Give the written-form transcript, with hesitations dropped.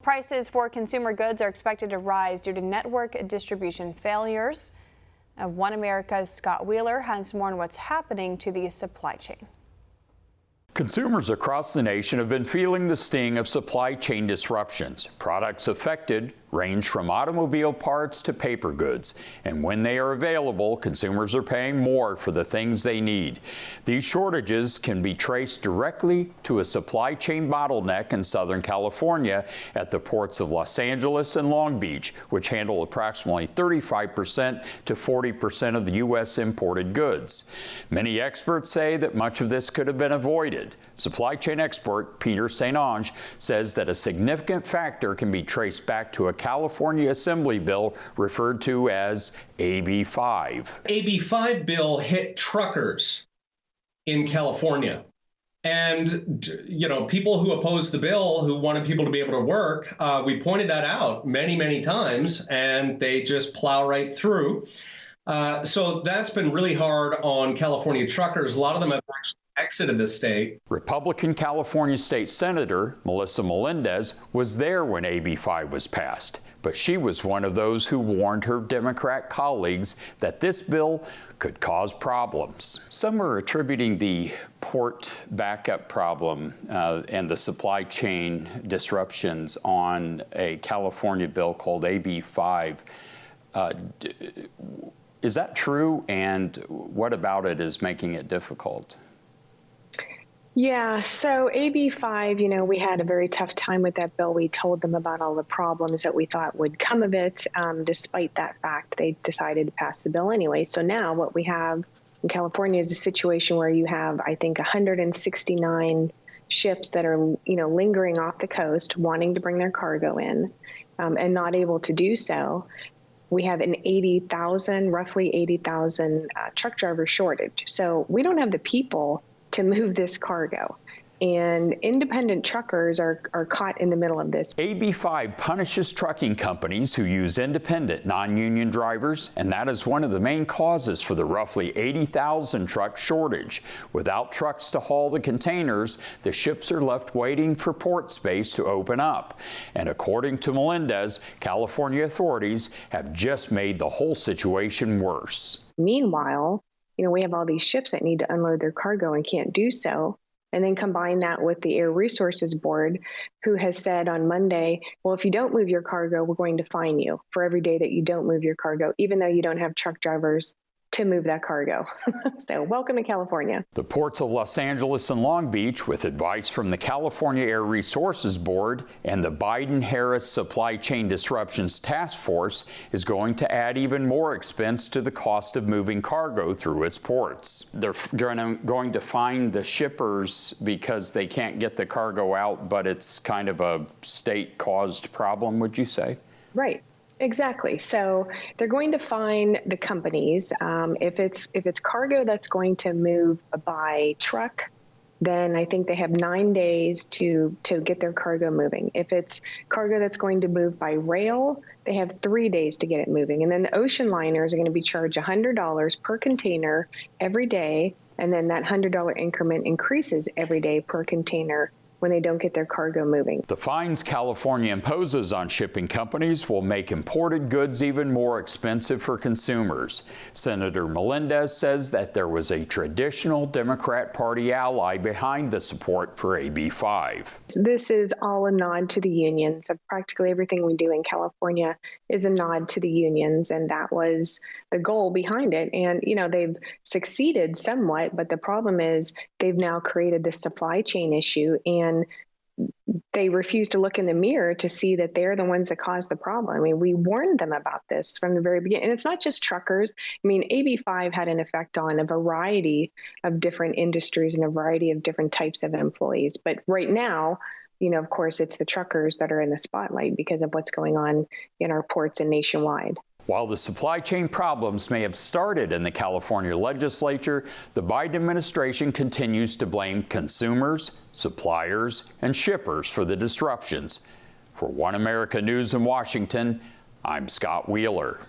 Prices for consumer goods are expected to rise due to network distribution failures. One America's Scott Wheeler has more on what's happening to the supply chain. Consumers across the nation have been feeling the sting of supply chain disruptions. Products affected range from automobile parts to paper goods, and when they are available, consumers are paying more for the things they need. These shortages can be traced directly to a supply chain bottleneck in Southern California at the ports of Los Angeles and Long Beach, which handle approximately 35% to 40% of the U.S. imported goods. Many experts say that much of this could have been avoided. Supply chain expert Peter St. Onge says that a significant factor can be traced back to a California Assembly bill referred to as AB 5. AB 5 bill hit truckers in California. And, people who opposed the bill, who wanted people to be able to work, we pointed that out many, many times, and they just plow right through. So that's been really hard on California truckers. A lot of them have actually exited the state. Republican California State Senator Melissa Melendez was there when AB 5 was passed, but she was one of those who warned her Democrat colleagues that this bill could cause problems. Some are attributing the port backup problem and the supply chain disruptions on a California bill called AB 5. Is that true, and what about it is making it difficult? Yeah, so AB 5, we had a very tough time with that bill. We told them about all the problems that we thought would come of it. Despite that fact, they decided to pass the bill anyway. So now what we have in California is a situation where you have, I think, 169 ships that are, lingering off the coast, wanting to bring their cargo in and not able to do so. We have an roughly 80,000 truck driver shortage. So we don't have the people to move this cargo. And independent truckers are caught in the middle of this. AB 5 punishes trucking companies who use independent, non-union drivers, and that is one of the main causes for the roughly 80,000 truck shortage. Without trucks to haul the containers, the ships are left waiting for port space to open up. And according to Melendez, California authorities have just made the whole situation worse. Meanwhile, we have all these ships that need to unload their cargo and can't do so. And then combine that with the Air Resources Board, who has said on Monday, well, if you don't move your cargo, we're going to fine you for every day that you don't move your cargo, even though you don't have truck drivers to move that cargo. So welcome to California. The ports of Los Angeles and Long Beach, with advice from the California Air Resources Board and the Biden-Harris Supply Chain Disruptions Task Force, is going to add even more expense to the cost of moving cargo through its ports. They're going to fine the shippers because they can't get the cargo out, but it's kind of a state-caused problem, would you say? Right. Exactly. So they're going to fine the companies. If it's cargo that's going to move by truck, then I think they have 9 days to get their cargo moving. If it's cargo that's going to move by rail, they have 3 days to get it moving. And then the ocean liners are going to be charged $100 per container every day. And then that $100 increment increases every day per container when they don't get their cargo moving. The fines California imposes on shipping companies will make imported goods even more expensive for consumers. Senator Melendez says that there was a traditional Democrat Party ally behind the support for AB 5. This is all a nod to the unions. Practically everything we do in California is a nod to the unions, and that was the goal behind it. And, they've succeeded somewhat, but the problem is they've now created this supply chain issue, and they refuse to look in the mirror to see that they're the ones that caused the problem. I mean, we warned them about this from the very beginning. And it's not just truckers. I mean, AB 5 had an effect on a variety of different industries and a variety of different types of employees. But right now, of course, it's the truckers that are in the spotlight because of what's going on in our ports and nationwide. While the supply chain problems may have started in the California legislature, the Biden administration continues to blame consumers, suppliers, and shippers for the disruptions. For One America News in Washington, I'm Scott Wheeler.